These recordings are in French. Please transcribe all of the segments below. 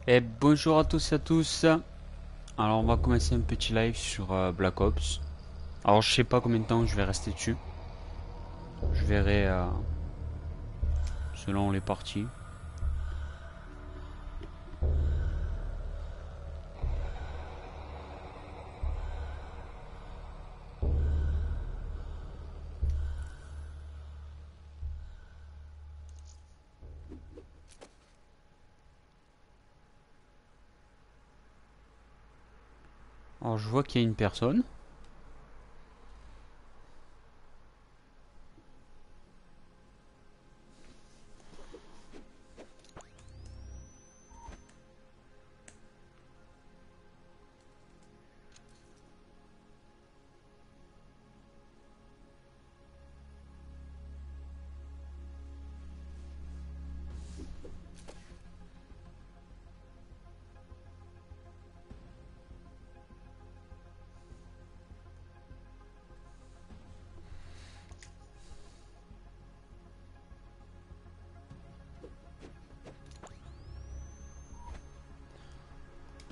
Et bonjour à tous et à tous. Alors on va commencer un petit live sur Black Ops. Alors je sais pas combien de temps je vais rester dessus. Je verrai selon les parties. Alors je vois qu'il y a une personne.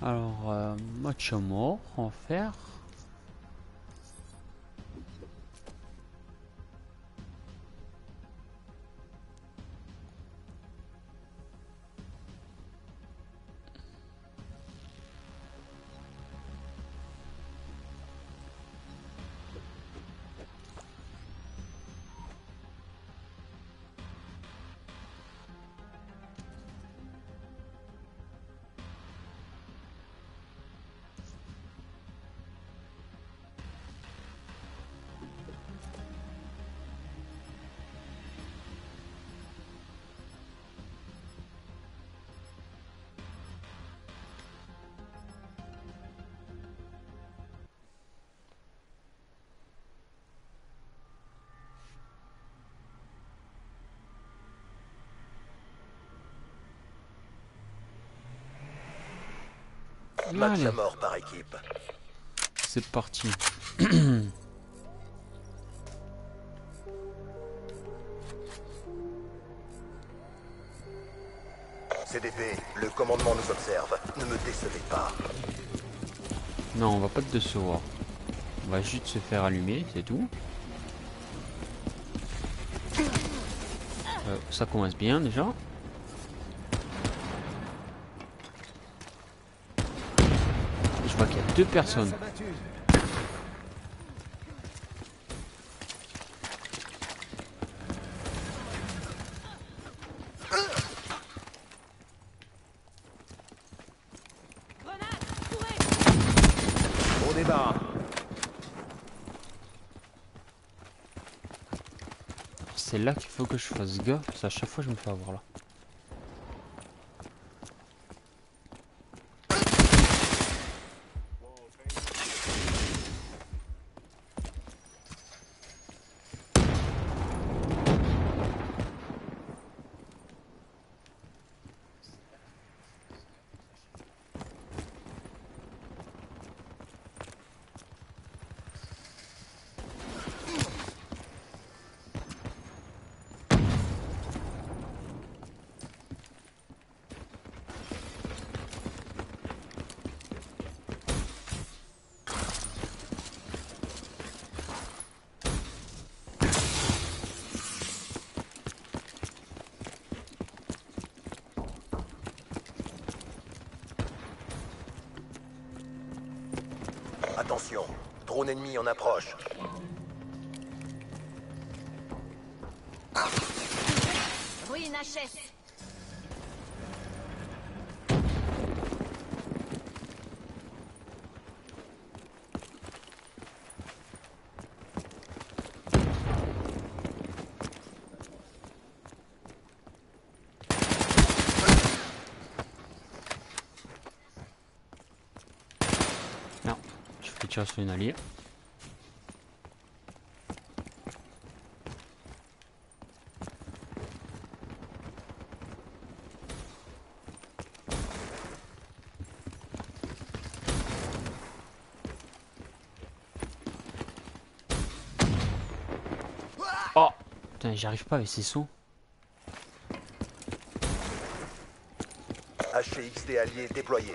Alors match à mort, on va faire. Match Allez, à mort par équipe. c'est parti. CDP, le commandement nous observe. Ne me décevez pas. Non, on va pas te décevoir. On va juste se faire allumer, c'est tout. Ça commence bien déjà. Je vois qu'il y a deux personnes. Au débat. C'est là qu'il faut que je fasse gaffe, parce qu'à chaque fois je me fais avoir là. Attention, drone ennemi en approche. Ruine HS. Non, je fais tirer sur une alliée. Oh putain, j'arrive pas avec ces sons. HCX PXD allié déployé.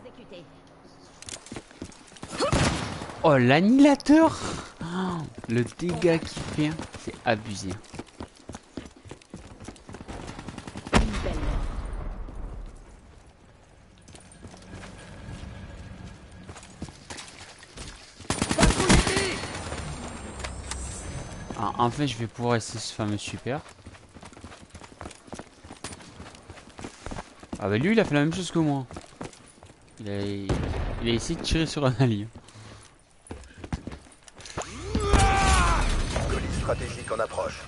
Exécuté. Oh, l'annihilateur! Oh, le dégât qu'il fait, c'est abusé. Une belle. Ah, enfin, je vais pouvoir essayer ce fameux super. Ah bah lui, il a fait la même chose que moi. Il a essayé de tirer sur un allié. Colis stratégique en approche.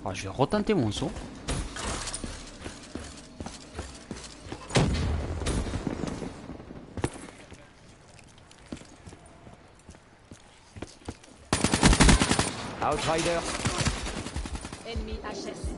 Alors, je vais retenter mon saut. Outrider. Ennemi HS.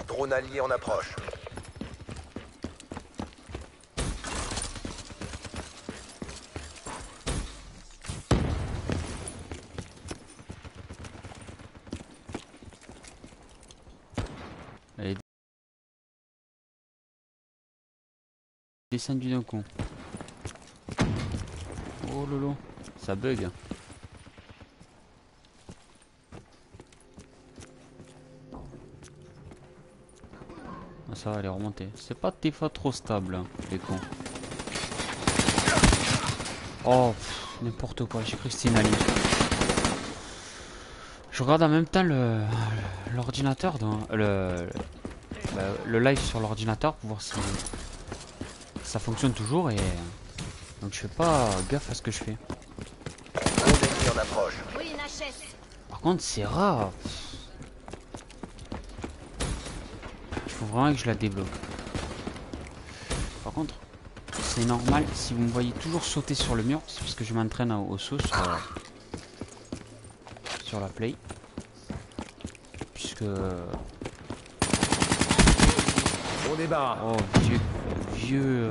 Drone allié en approche. Allez, descendu d'un coup. Oh lolo, ça bug. Ah, ça va, aller remonter. C'est pas des fois trop stable, hein, les cons. Oh, n'importe quoi, j'ai cru que c'était une alliée. Je regarde en même temps l'ordinateur, le live sur l'ordinateur pour voir si ça fonctionne toujours et donc je fais pas gaffe à ce que je fais. Drone ennemi en approche. Oui, une HS. Par contre, c'est rare. Il faut vraiment que je la débloque. Par contre, c'est normal si vous me voyez toujours sauter sur le mur, c'est parce que je m'entraîne au saut sur la play. Puisque On débarre. oh vieux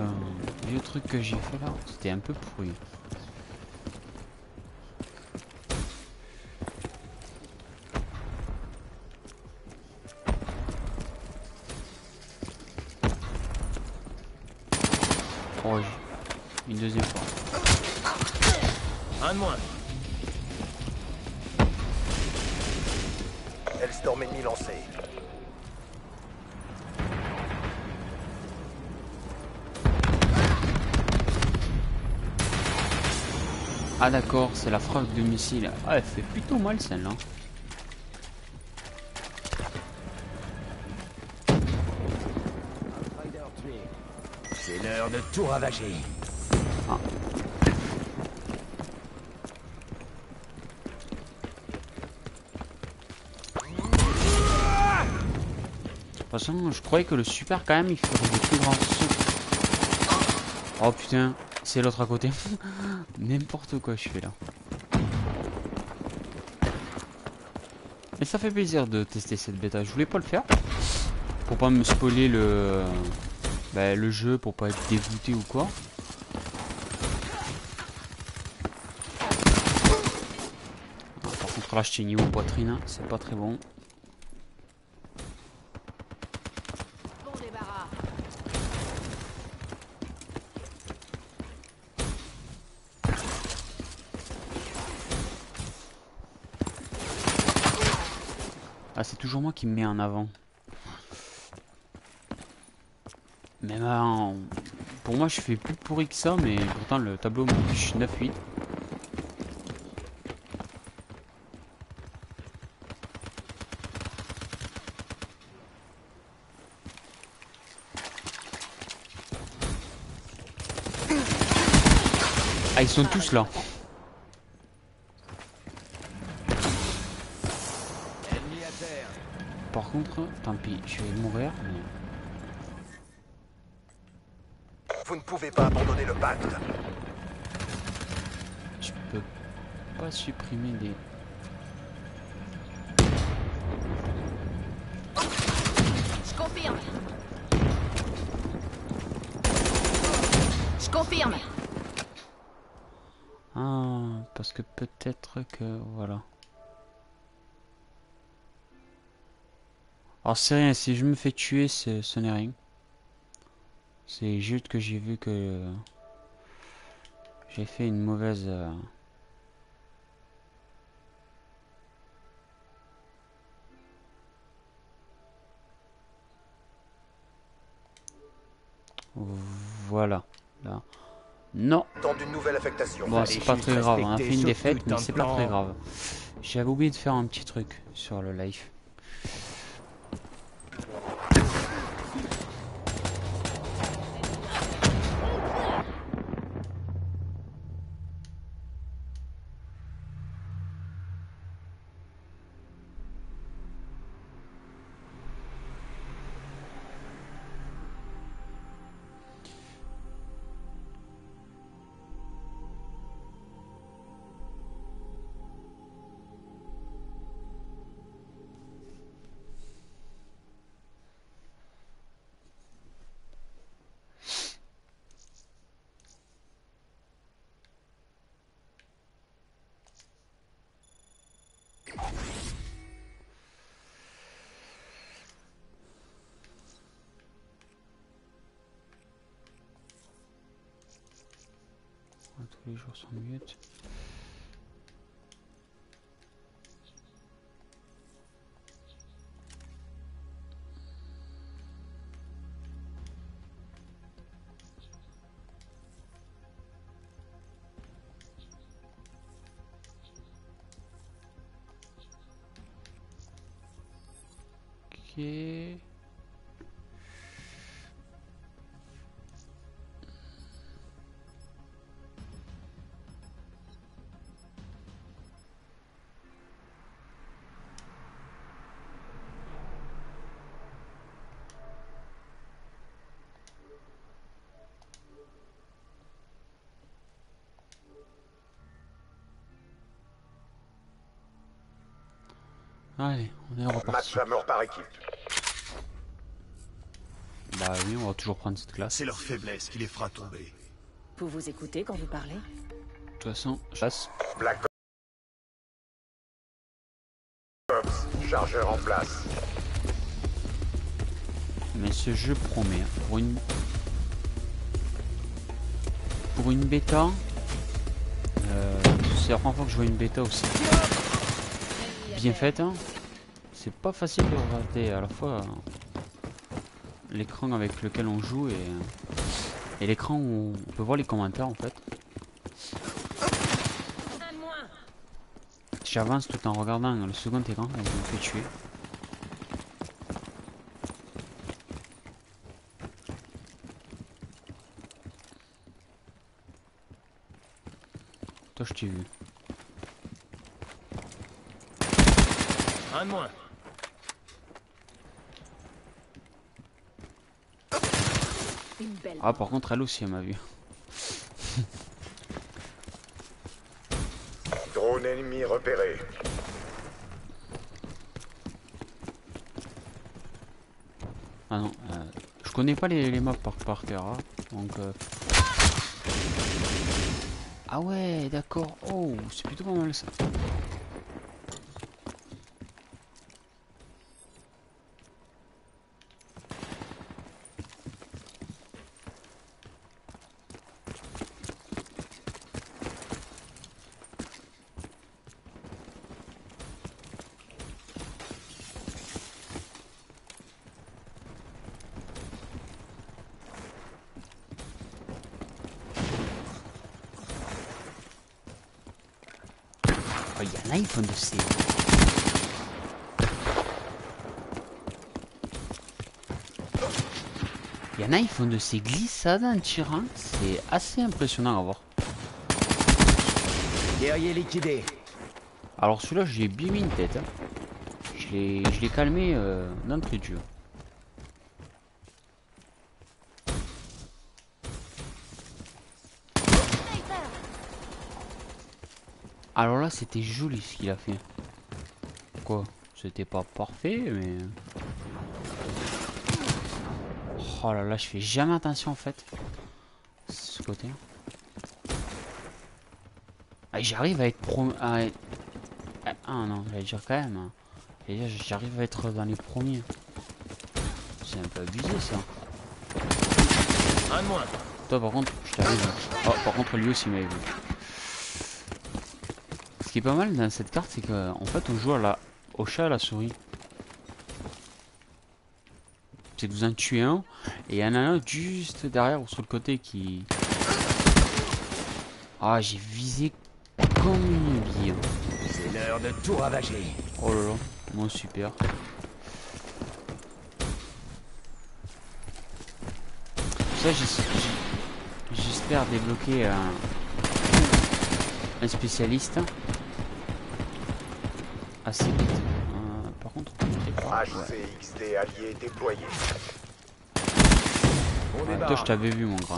truc que j'ai fait là, c'était un peu pourri. Oh, une deuxième fois. Un de moins. Hellstorm ennemi lancé. Ah d'accord, c'est la frappe de missile. Ah, elle fait plutôt mal celle-là. C'est l'heure de tout ravager. Ah. De toute façon, je croyais que le super quand même il ferait des plus grands sauts. Oh putain, c'est l'autre à côté. N'importe quoi je fais là. Et ça fait plaisir de tester cette bêta. Je voulais pas le faire pour pas me spoiler le jeu, pour pas être dégoûté ou quoi. Ah, par contre là j'étais niveau poitrine, c'est pas très bon. Bon débarras. Ah, c'est toujours moi qui me mets en avant. Même pour moi, je fais plus pourri que ça, mais pourtant le tableau m'affiche 9-8. Ah, ils sont tous là. Ennemi à terre. Par contre, tant pis, je vais mourir. Mais... Vous ne pouvez pas abandonner le pacte. je peux pas supprimer des... Je confirme. Je confirme. Ah, parce que peut-être que... voilà. Alors c'est rien, si je me fais tuer, ce n'est rien. C'est juste que j'ai vu que... j'ai fait une mauvaise... voilà. Là. Non. Temps d'une nouvelle affectation. Bon, c'est pas juste très grave. On a respecter fait une ce défaite, putain mais de c'est pas plan. très grave. J'avais oublié de faire un petit truc sur le live. Tous les jours sans mute. Ok. Allez, on est reparti. Match à mort par équipe. Bah oui, on va toujours prendre cette classe. C'est leur faiblesse qui les fera tomber. Vous vous écoutez quand vous parlez? De toute façon, je passe. Black Ops, chargeur en place. Mais ce jeu promet. Hein. Pour une bêta, c'est la première fois que je vois une bêta aussi bien faite. Hein. C'est pas facile de regarder à la fois l'écran avec lequel on joue et l'écran où on peut voir les commentaires en fait. J'avance tout en regardant le second écran et je me fais tuer. Toi je t'ai vu. Un de moins. Une belle. Ah par contre elle aussi elle m'a vu. Drone ennemi repéré. Ah non, je connais pas les maps par terre, hein, donc... Ah ouais, d'accord. Oh, c'est plutôt pas mal ça. Oh, il y en a, ils font de ces... Il y en a, ils font de ces glissades en tirant. C'est assez impressionnant à voir. Guerrier liquidé. Alors celui-là, j'ai bien mis une tête. Hein. Je l'ai calmé d'entrée de jeu. Alors là, c'était joli ce qu'il a fait. Quoi? C'était pas parfait, mais... Oh là là, je fais jamais attention en fait. Ce côté. Ah, j'arrive à être Ah non, j'allais dire quand même. Hein. J'arrive à être dans les premiers. C'est un peu abusé ça. Un de moins. Toi par contre, je t'arrive. Oh, par contre lui aussi m'a vu. Ce qui est pas mal dans cette carte, c'est qu'en fait on joue au chat à la souris. C'est que vous en tuez un, et il y en a un juste derrière ou sur le côté qui... Ah, j'ai visé comme une bille. C'est l'heure de tout ravager. Oh là là, bon super. Ça, j'espère débloquer un spécialiste assez vite. Par contre, HCXD allié déployé. On toi débarque. je t'avais vu mon grand.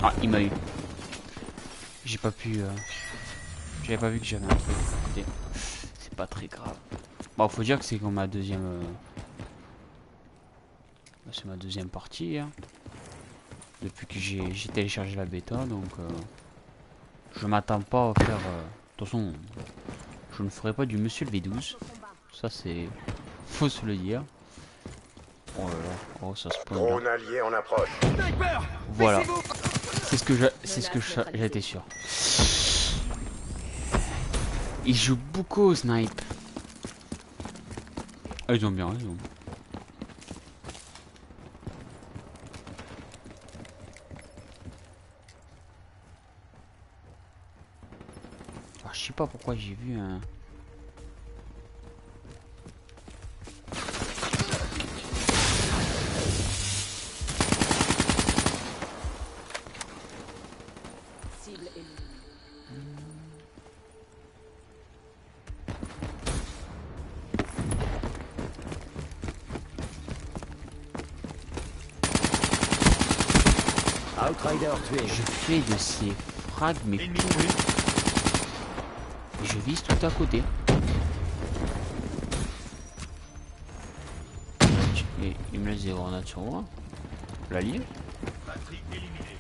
Ah, il m'a eu. J'ai pas pu... J'avais pas vu que j'avais un truc. Écoutez, c'est pas très grave. Bon, faut dire que c'est comme ma deuxième... C'est ma deuxième partie. Hein. Depuis que j'ai téléchargé la bêta, donc... je m'attends pas à faire... De toute façon, je ne ferai pas du Monsieur le V12. Ça, c'est... Faut se le dire. Oh là là, oh ça se pointe. Drone allié en approche. Voilà. C'est ce que j'étais sûr. Ils jouent beaucoup au snipe. Ah, ils ont bien raison. Ah, je sais pas pourquoi j'ai vu un... Cible éliminée. Outrider tué. Je fais de ces frags, mais Ennemi tout. tué. Et je vise tout à côté. Et il me laisse des grenades sur moi. L'allié. Batterie éliminée.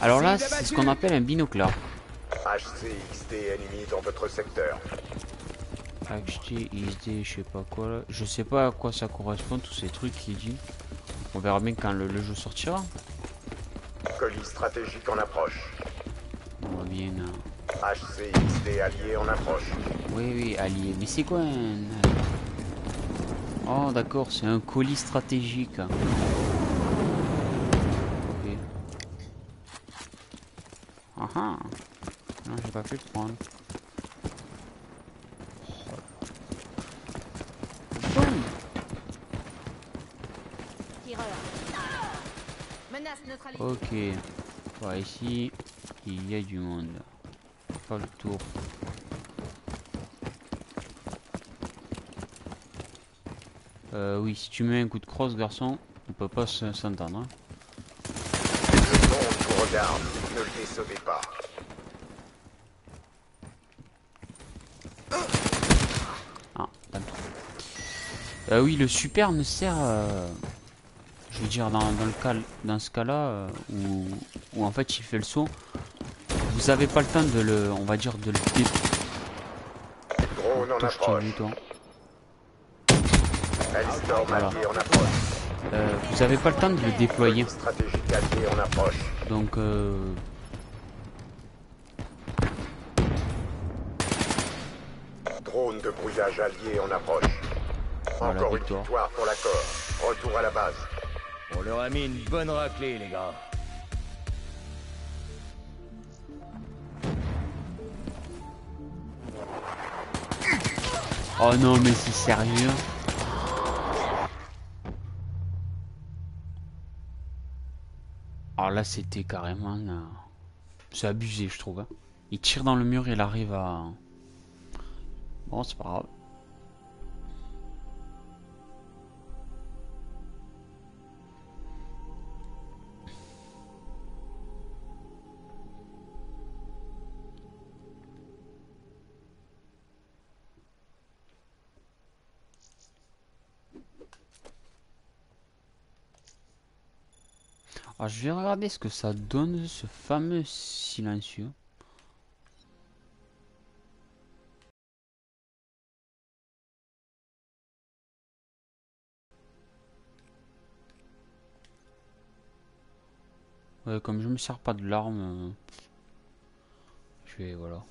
Alors là, c'est ce qu'on appelle un binoclard. HCXD ennemi dans votre secteur. HT, ISD, je sais pas quoi là. Je sais pas à quoi ça correspond, tous ces trucs qu'il dit. On verra bien quand le jeu sortira. Colis stratégique en approche. On va bien... HCXD allié en approche. Oui, oui, allié. Mais c'est quoi un... Oh d'accord, c'est un colis stratégique. Ok. Ah ah. Non, j'ai pas pu le prendre. Boum. Tireur. Menace neutralisée. Ok. Voilà, ici, il y a du monde. On va faire le tour. Oui, si tu mets un coup de crosse, garçon, on peut pas s'entendre. Hein. Le monde vous regarde. Ne le décevez pas. Ah, d'accord. Oui, le super me sert, je veux dire, dans ce cas-là, où en fait il fait le saut, vous avez pas le temps de le, on va dire, de le Drone en Toi, je t'ai approche. vu, toi. Hellstorm Voilà. allié en approche. Vous avez pas le temps de le déployer, Colis stratégique allié en approche. donc Drone zone de brouillage allié en approche. Voilà, Encore une victoire. victoire pour l'accord. Retour à la base. On leur a mis une bonne raclée, les gars. Oh non, mais c'est sérieux. Alors là, c'était carrément... c'est abusé, je trouve. Hein. Il tire dans le mur, il arrive à... Bon, c'est pas grave. Alors, je vais regarder ce que ça donne, ce fameux silencieux. Ouais, comme je me sers pas de l'arme, je vais, voilà.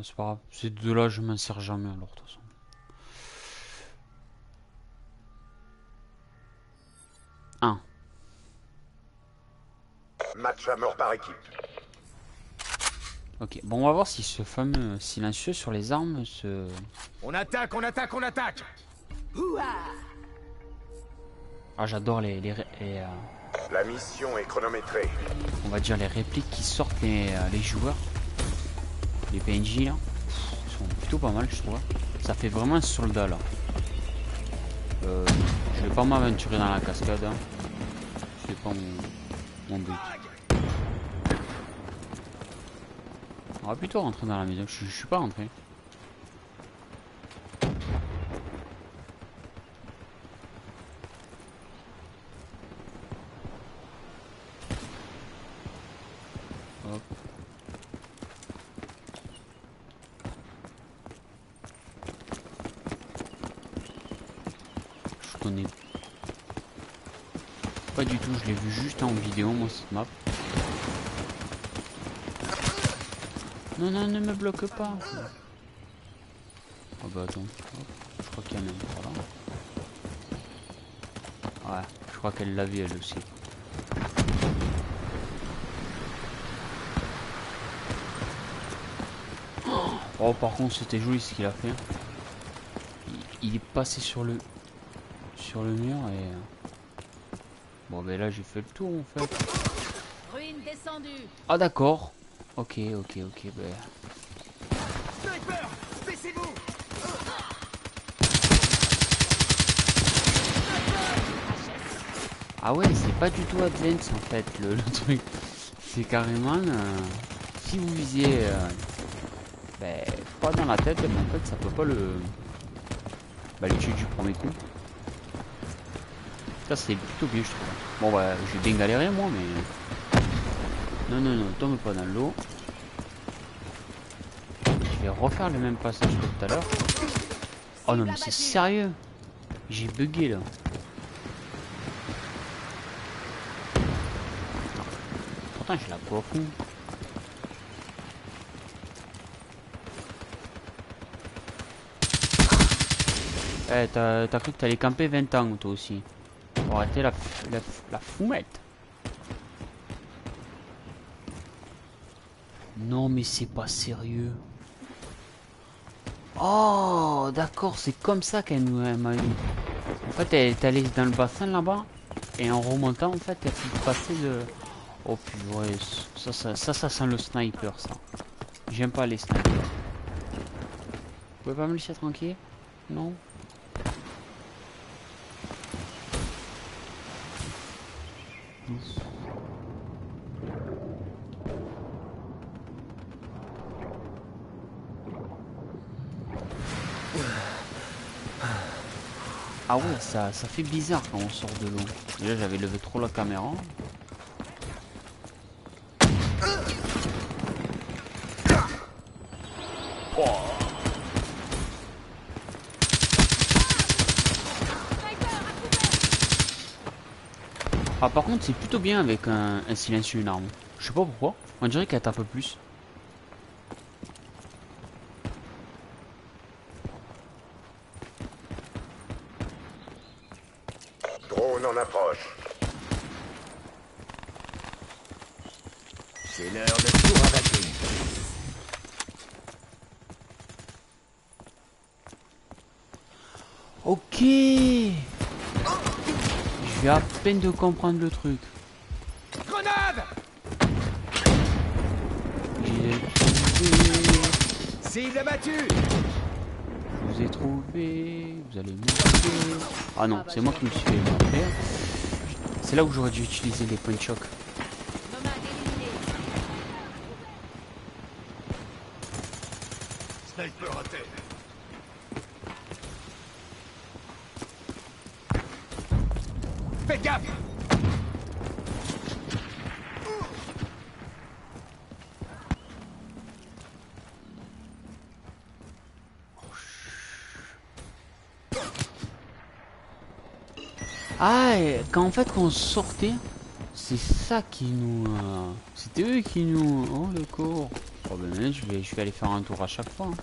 C'est pas grave, ces deux-là, je m'en sers jamais alors, de toute façon. Un. Match à mort par équipe. Ok, bon, on va voir si ce fameux silencieux sur les armes se... On attaque, on attaque, on attaque. Ah, j'adore La mission est chronométrée. on va dire les répliques qui sortent les joueurs. Les PNJ là. Ils sont plutôt pas mal, je trouve. Ça fait vraiment un soldat là. Je vais pas m'aventurer dans la cascade. Hein. C'est pas mon but. On va plutôt rentrer dans la maison. Je suis pas rentré. Hop. Je connais pas du tout. Je l'ai vu juste en vidéo, moi, cette map. Non, non, ne me bloque pas. Oh bah attends. Hop. Je crois qu'il y en a un par là. Ouais, je crois qu'elle l'a vu elle aussi. Oh, par contre, c'était joli ce qu'il a fait. Il est passé sur le mur et... Bon, ben là, j'ai fait le tour en fait. Ruine descendue. Ah, d'accord. Ok, ben... Sniper, baissez-vous. Ah ouais, c'est pas du tout Advance en fait, le truc. C'est carrément... si vous visiez... ben, pas dans la tête, mais en fait, ça peut pas le... Bah, le tuer du premier coup. Ça, c'est plutôt bien, je trouve. Bon, bah, j'ai bien galéré, moi, mais... Non, non, non, tombe pas dans l'eau. Je vais refaire le même passage que tout à l'heure. Oh non, mais c'est sérieux. J'ai bugué, là. Pourtant, j'ai la peau à fond. Eh, t'as cru que t'allais camper 20 ans, toi aussi. Faut arrêter la fumette. Non, mais c'est pas sérieux. Oh, d'accord, c'est comme ça qu'elle m'a eu. En fait, elle est allée dans le bassin là-bas. Et en remontant, en fait, elle peut passer de... Oh purée, ça sent le sniper, ça. J'aime pas les snipers. Vous pouvez pas me laisser tranquille? Non? Ah ouais, ça fait bizarre quand on sort de l'eau. Déjà j'avais levé trop la caméra. Ah par contre c'est plutôt bien avec un silencieux une arme. Je sais pas pourquoi. On dirait qu'elle tape plus. Drone en approche. C'est l'heure de tout ravager. Ok. Je viens à peine de comprendre le truc. Grenade! J'ai trouvé. Cible abattue! Je vous ai trouvé. Vous allez me trouver. Ah non, c'est moi qui me suis fait mentir. C'est là où j'aurais dû utiliser les point choc. Nomade éliminé. Sniper à terre. Faites gaffe! Ah, et quand en fait quand on sortait, c'est ça qui nous... C'était eux qui nous... Oh le corps. Oh ben je vais aller faire un tour à chaque fois. Hein.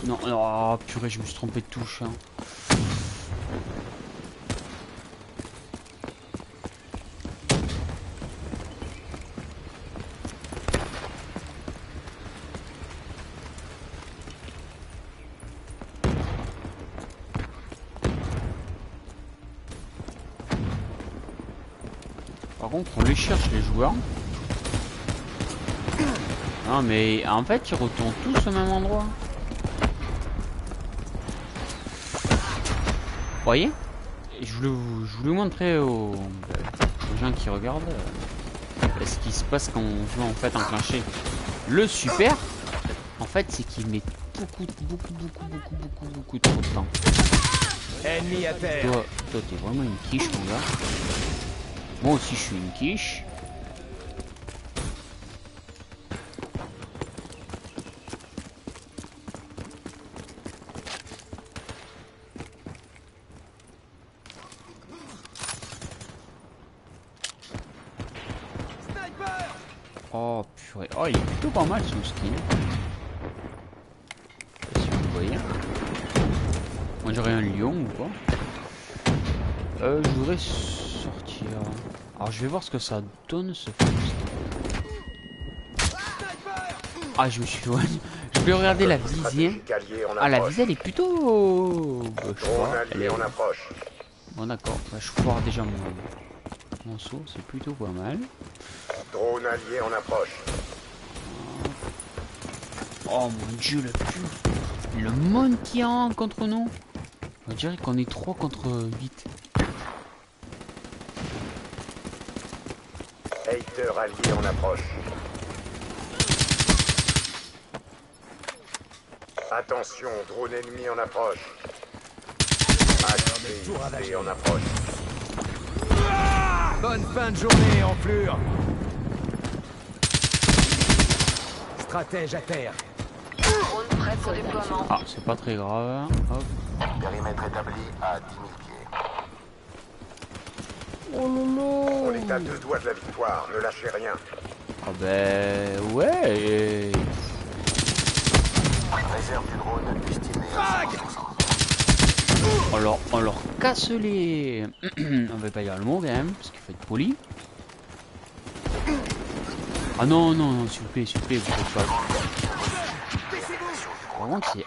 Non, oh purée, je me suis trompé de touche. Hein. Par contre, on les cherche les joueurs. Non mais en fait, ils retournent tous au même endroit. Vous voyez? Je voulais vous montrer aux gens qui regardent ce qui se passe quand on veut en fait enclencher le super. En fait, c'est qu'il met beaucoup trop de temps. Ennemi à terre! Toi t'es vraiment une quiche, mon gars. Moi aussi, je suis une quiche. Oh purée, oh il est plutôt pas mal son skin. Je sais pas si vous voyez. On dirait un lion ou quoi. Je voudrais sortir. Alors je vais voir ce que ça donne ce first. Ah je me suis ouais. Je vais regarder la visée. Stratégique allié en Ah la approche. visée elle est plutôt... je Drone vois, elle allié est... en approche. Bon d'accord, bah, je vois déjà mon saut, c'est plutôt pas mal. Drone allié en approche. Oh mon dieu le pu. Le monde qui en contre nous. On dirait qu'on est 3 contre 8. Hater allié en approche. Attention, drone ennemi en approche. HPIC en approche. Bonne fin de journée, enflure! Stratège à terre. Drone prêt pour déploiement. Ah c'est pas très grave. Hop. Périmètre établi à 10 000 pieds. Oh lolo. On est à 2 doigts de la victoire, ne lâchez rien. Ah ben ouais. Réserve du drone destiné à On leur casse les... On va pas dire le mot quand même, parce qu'il faut être poli. Ah non, non, non, s'il vous plaît, vous faites pas. Vraiment que c'est...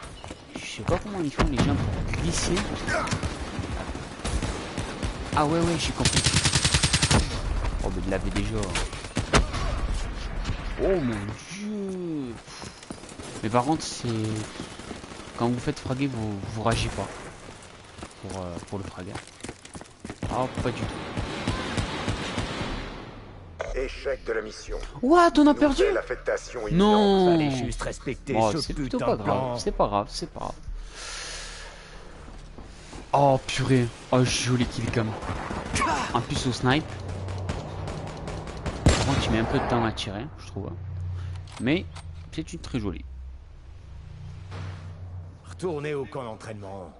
Je sais pas comment ils font les gens pour glisser. Ah ouais, j'ai compris. Oh mais de l'avait déjà. Oh mon dieu. Mais par contre, c'est... Quand vous faites fraguer, vous ragez pas. Pour le fraguer. Ah, pas du tout. Échec de la mission. What, on a perdu? Nouvelle affectation imminente. Non. Fallait juste respecter Bon, ce c'est plutôt putain pas de grave, plan. c'est pas grave, c'est pas grave. Oh purée, oh joli killcam. En plus au snipe. Par contre il met un peu de temps à tirer, je trouve. Mais c'est une très jolie. Retournez au camp d'entraînement.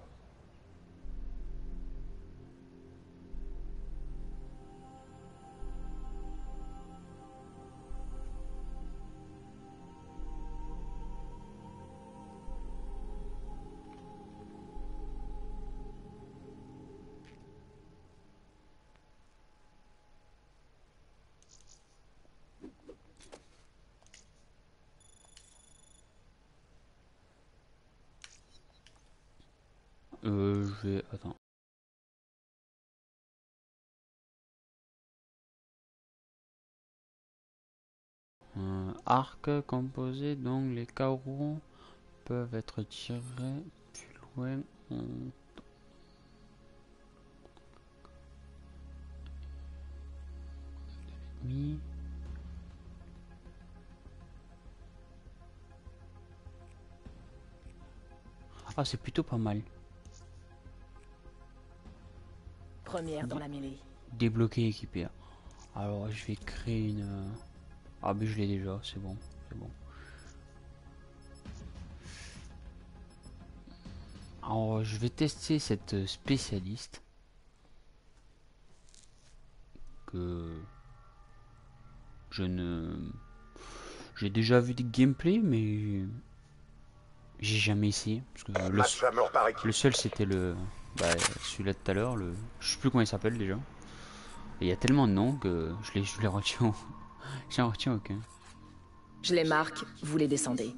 Je vais... Attends. Arc composé, donc les carreaux peuvent être tirés plus loin. Mis. Ah, c'est plutôt pas mal. Première dans la mêlée. Débloquer équipé. Alors je vais créer une... Ah mais je l'ai déjà, c'est bon, c'est bon. Alors je vais tester cette spécialiste. Que... Je ne... J'ai déjà vu des gameplays mais... J'ai jamais essayé. Parce que Match à mort par équipe. le seul c'était le... Bah, celui-là de tout à l'heure, le... Je sais plus comment il s'appelle déjà. Et il y a tellement de noms que je les retiens. J'en retiens aucun. Je les marque, vous les descendez.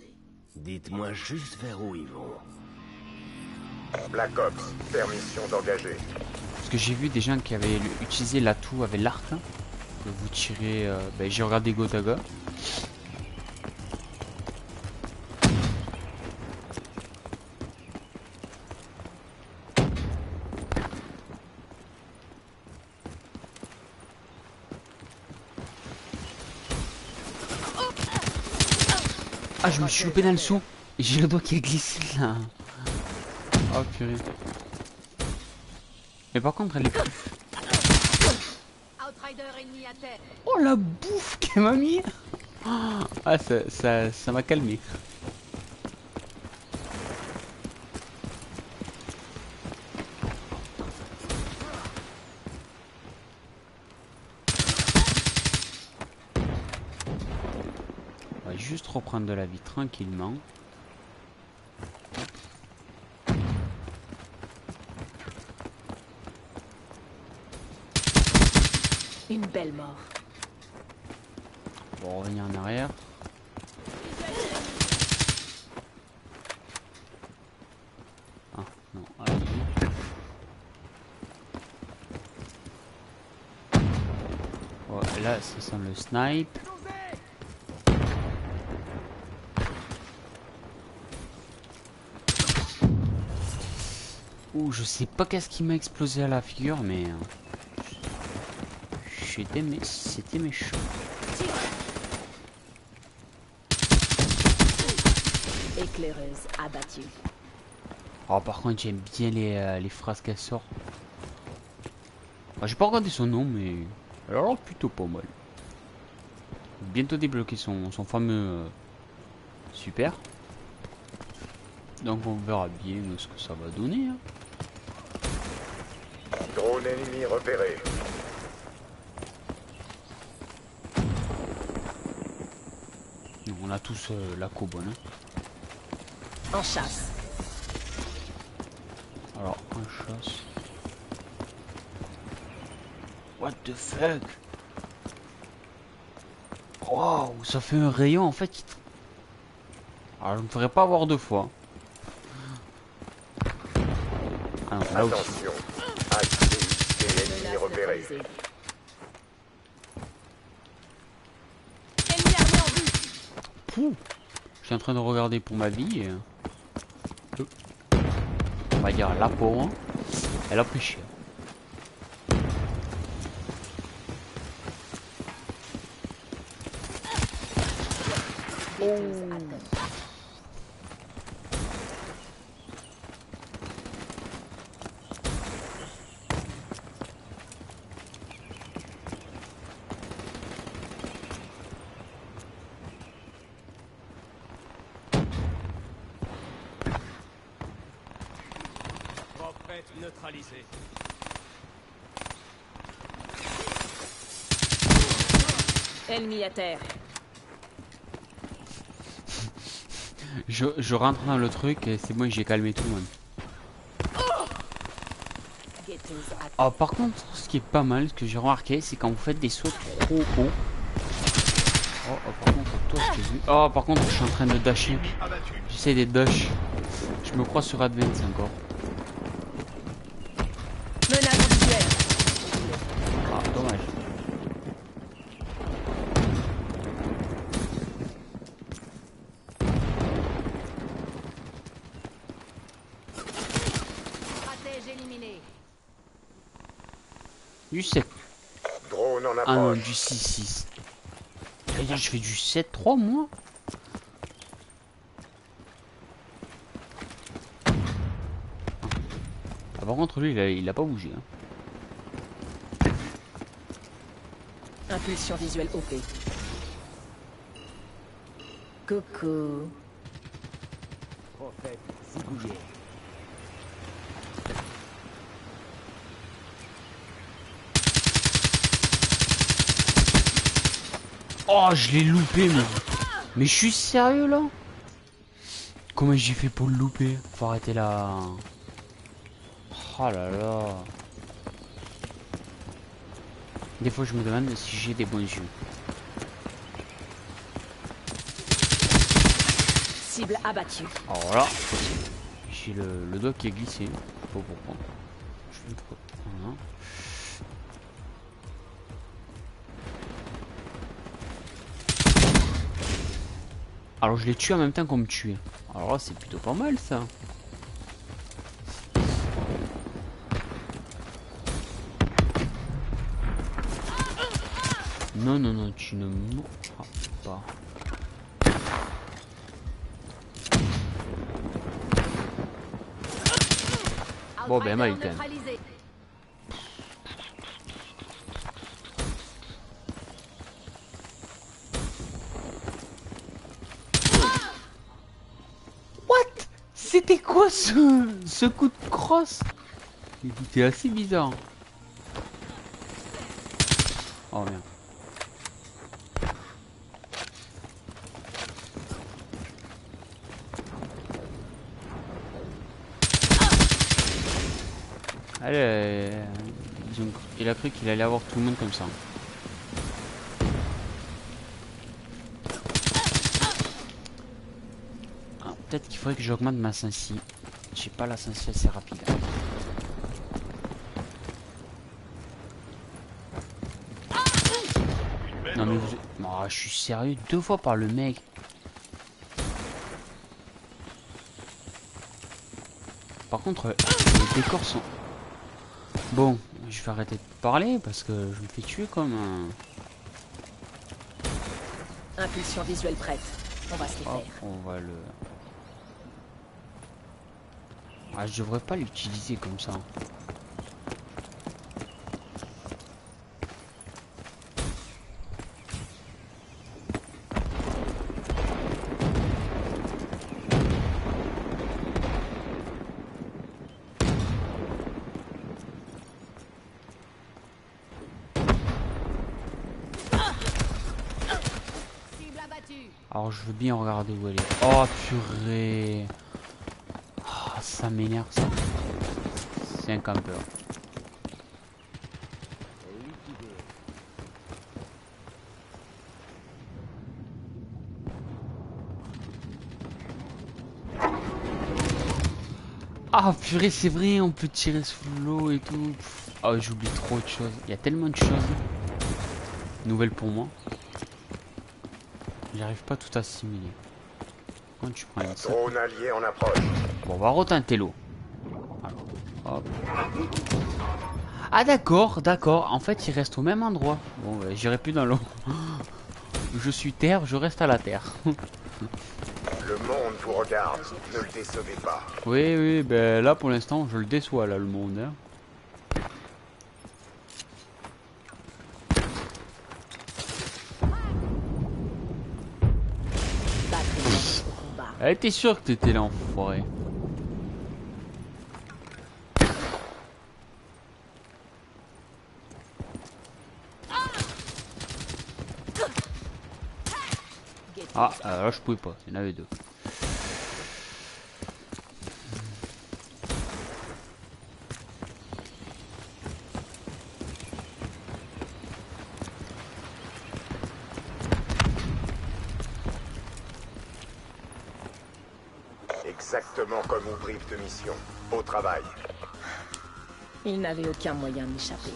Dites-moi juste vers où ils vont. Black Ops, permission d'engager. Parce que j'ai vu des gens qui avaient utilisé l'atout avec l'arc. Là, que vous tirez... bah, j'ai regardé Gotaga. Ah, je me suis loupé dans le saut. Et j'ai le doigt qui a glissé là. Oh purée. Mais par contre, elle est plus... Outrider ennemi à terre. Oh la bouffe qu'elle m'a mis. Ah, ça m'a calmé. On va juste reprendre de la vie tranquillement. Une belle mort. Bon, revenir en arrière. Ah, non, allez. Bon, là, ça sent le snipe. Ouh, je sais pas qu'est-ce qui m'a explosé à la figure, mais... C'était méchant. Éclaireuse abattue. Oh, par contre, j'aime bien les phrases qu'elle sort. J'ai pas regardé son nom, mais alors plutôt pas mal. Bientôt débloquer son fameux super. Donc on verra bien ce que ça va donner. Hein. Drone ennemi repéré. On a tous la cobonne. Hein. En chasse. Alors, en chasse. What the fuck? Waouh, ça fait un rayon en fait. Alors, je ne ferais pas avoir deux fois. Ah non, là aussi. Attention. Activité ennemi Menace repéré. neutralisée. Ennemi armé en vue. Pouh. Je suis en train de regarder pour ma vie. On va dire la peau. Hein. Elle a pris cher. Éclaireuses à terre. Prophète neutralisé. Ennemi à terre. Je rentre dans le truc et c'est bon, j'ai calmé tout le monde. Guetteuse à terre. Oh, par contre, ce qui est pas mal, ce que j'ai remarqué, c'est quand vous faites des sauts trop haut. Oh, par contre, toi, je t'ai vu. Oh, par contre, je suis en train de dasher. Abattu. J'essaie de dash. Je me crois sur Advance encore. Menace visuelle. Ah, dommage. Stratège éliminé. Du 7. Drone en Ah non, approche. du 6-6. C'est-à-dire, je fais du 7-3 moi. Ah, par contre, lui, il a pas bougé. Hein. Impulsion visuelle OP. Coucou. Prophète zigouillé. Oh, je l'ai loupé, mais je suis sérieux là? Comment j'ai fait pour le louper? Faut arrêter là. Oh là là. Des fois, je me demande si j'ai des bons yeux. Cible abattue. Alors là, j'ai le doigt qui est glissé. Je sais pas pourquoi. Je fais trop. Voilà. Alors je l'ai tué en même temps qu'on me tuait. Alors là c'est plutôt pas mal ça. Non non non, tu ne mourras pas. Bon ben mal quand même. C'était quoi ce coup de crosse? Il était assez bizarre. Oh merde. Allez, il a cru qu'il allait avoir tout le monde comme ça. Peut-être qu'il faudrait que j'augmente ma sensi. J'ai pas la sensi assez rapide. Non mais vous... Oh, je suis sérieux, 2 fois par le mec. Par contre, les décors sont... Bon, je vais arrêter de parler parce que je me fais tuer comme un... Impulsion visuelle prête. On va se les Hop, faire. on va le... Ah, je devrais pas l'utiliser comme ça. Alors je veux bien regarder où elle est. Oh purée. Oh, ça m'énerve ça. C'est un campeur. Ah purée, c'est vrai, on peut tirer sous l'eau et tout. Oh, j'oublie trop de choses. Il y a tellement de choses nouvelles pour moi. J'arrive pas tout à assimiler. Quand tu prends une ça. Drone allié en approche. Bon, on va retenter l'eau. Alors, hop. Ah d'accord, d'accord. En fait, il reste au même endroit. Bon, bah, j'irai plus dans l'eau. Je suis terre, je reste à la terre. Le monde vous regarde. Ne le décevez pas. Oui, oui, ben là pour l'instant je le déçois là le monde. Hein. Batterie lente au combat. Elle était sûre que t'étais là, enfoiré. Ah, là je pouvais pas, il y en avait deux. Exactement comme au brief de mission. Au travail. Il n'avait aucun moyen d'échapper.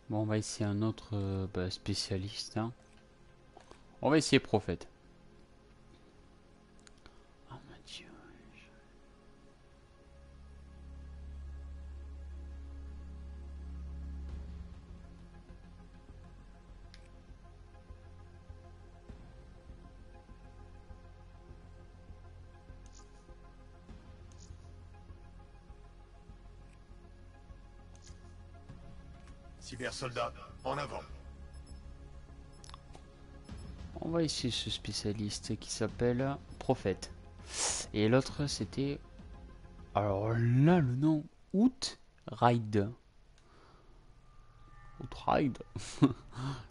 Bon, on va essayer un autre spécialiste. Hein. On va essayer prophète. Oh mon dieu. Cybersoldat, en avant. On va essayer ce spécialiste qui s'appelle prophète. Et l'autre c'était... Alors là le nom Outride. Outride.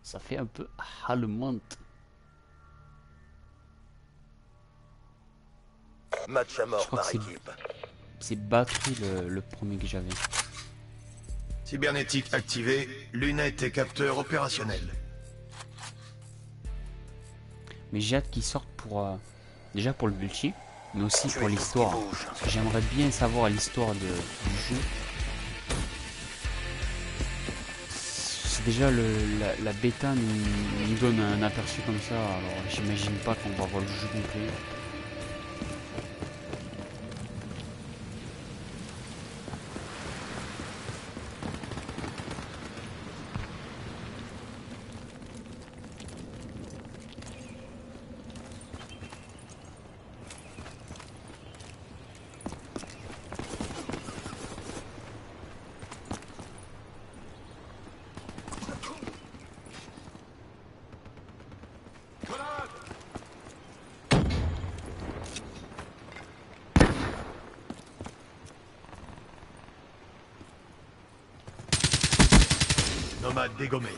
Ça fait un peu allemand. Match à Je mort crois que par c'est- équipe. C'est batterie le premier que j'avais. Cybernétique activée, lunettes et capteurs opérationnels. Mais j'ai hâte qu'ils sortent pour... déjà pour le multi, mais aussi Tuez pour tout ce qui l'histoire. bouge. Parce que j'aimerais bien savoir l'histoire du jeu. C'est déjà la bêta nous donne un aperçu comme ça, alors j'imagine pas qu'on va voir le jeu complet. Nomade dégommé.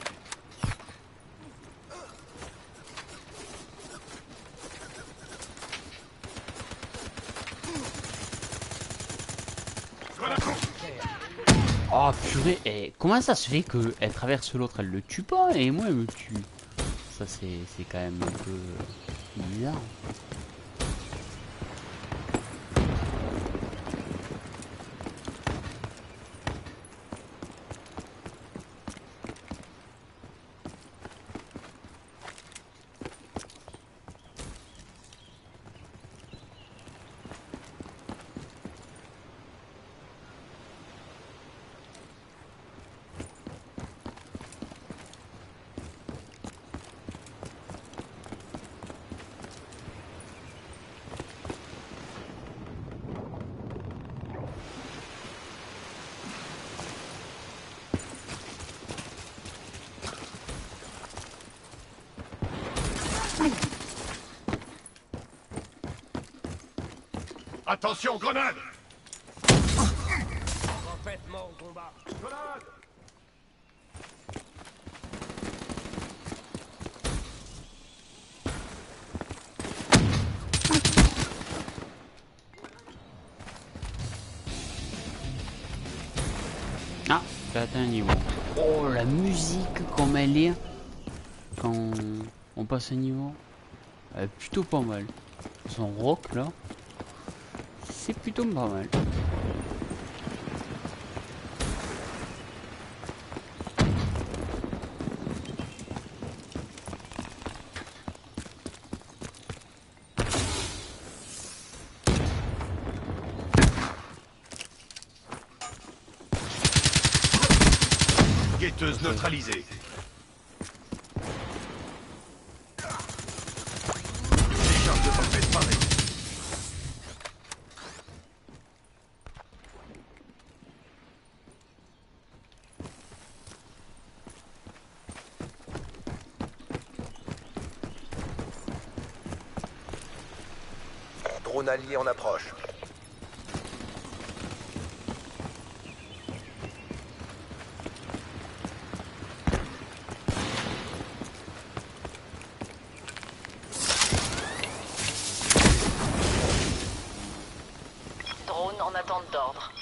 Oh purée, et comment ça se fait qu'elle traverse l'autre, elle le tue pas et moi elle me tue? Ça c'est quand même un peu bizarre. Attention, grenade! Parfaitement au combat. Ah, j'ai atteint un niveau. Oh, la musique comme elle est quand on passe un niveau, elle est plutôt pas mal. Son rock là, c'est plutôt pas mal. Guetteuse neutralisée. Décharge de tempête parée. Drone allié en approche. Drone en attente d'ordre.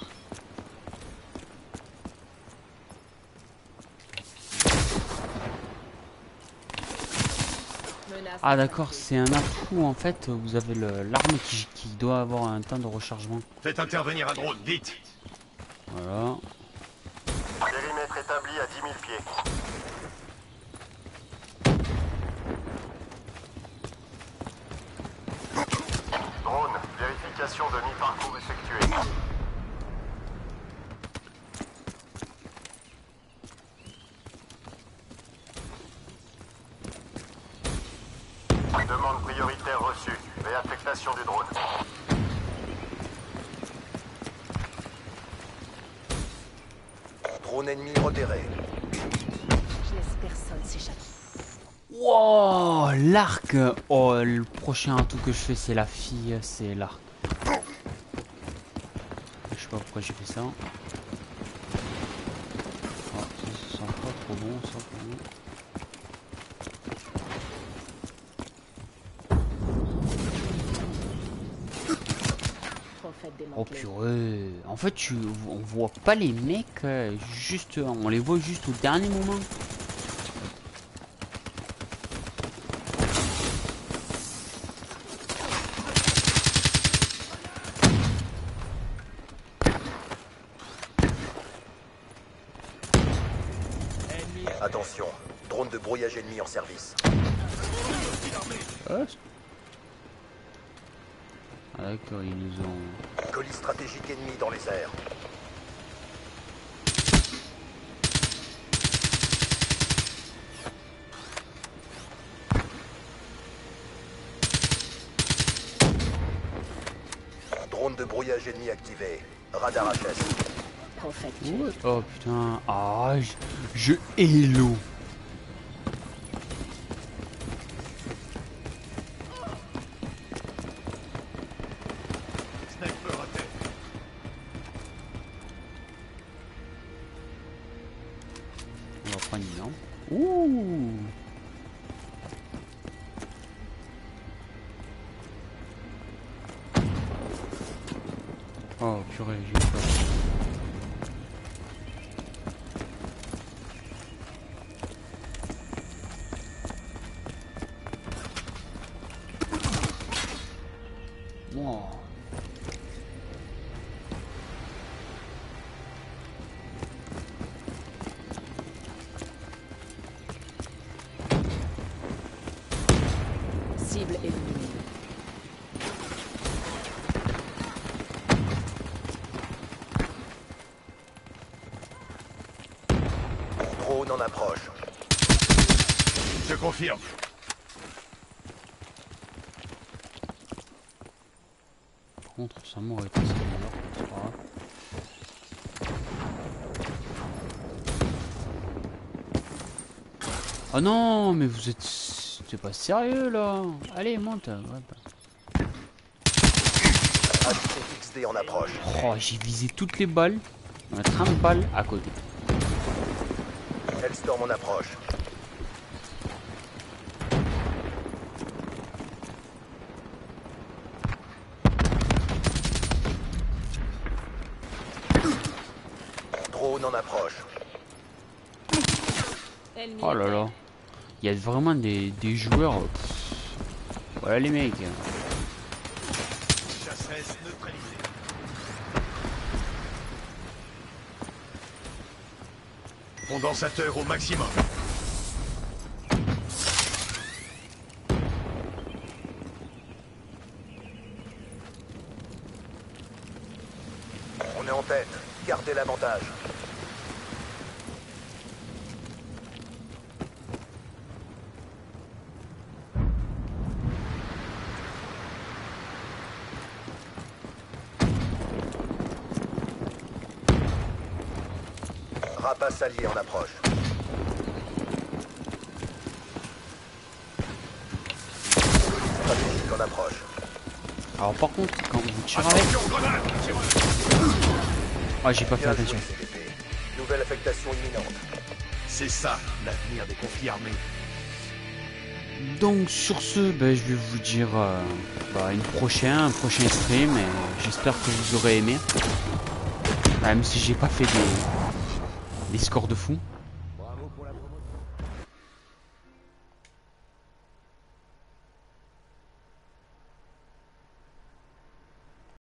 Menace. Ah d'accord, c'est un atout en fait, vous avez l'arme qui doit avoir un temps de rechargement. Faites intervenir un drone, vite. Voilà. Périmètre établi à 10 000 pieds. Drone, vérification de mi-parcours effectué. Demande prioritaire reçue. Réaffectation du drone. Drone ennemi repéré. Je laisse personne s'échapper. Wow, l'arc. Oh, le prochain atout que je fais, c'est la fille, c'est l'arc. Je sais pas pourquoi j'ai fait ça. Oh, ça sent pas trop bon, ça pour nous. Prophète Oh démantelé. purée. En fait, on voit pas les mecs, juste, on les voit juste au dernier moment. Attention, drone de brouillage ennemi en service. Ah d'accord, ils nous ont... Colis stratégique ennemi dans les airs. Drone de brouillage ennemi activé. Radar HS. Prophète tué. Ouais. Oh putain, ah, je hello. Sniper à terre. On va prendre une lampe. Ouh. Oh purée, j'ai peur. Wow. Cible éliminée. Drone en approche. Je confirme. Par contre, ça m'aurait été ça meilleur, c'est pas grave. Oh non, mais vous êtes... C'est pas sérieux là. Allez, monte. Ouais, bah. ATXD en approche. Oh, j'ai visé toutes les balles. On a 30 balles à côté. Hellstorm en approche. Drone en approche. Ennemi Oh là là. Il y a vraiment des joueurs. Voilà les mecs. Chassesse neutralisée. Condensateur au maximum. On est en tête. Gardez l'avantage. Rapace allié en approche. Stratégique en approche. Alors par contre, quand vous tirez avec... Ah, j'ai pas fait Bien joué, attention. CVP. Nouvelle affectation imminente. C'est ça, l'avenir des conflits armés. Donc sur ce, ben, je vais vous dire un prochain stream et j'espère que vous aurez aimé. Même si j'ai pas fait des scores de fou.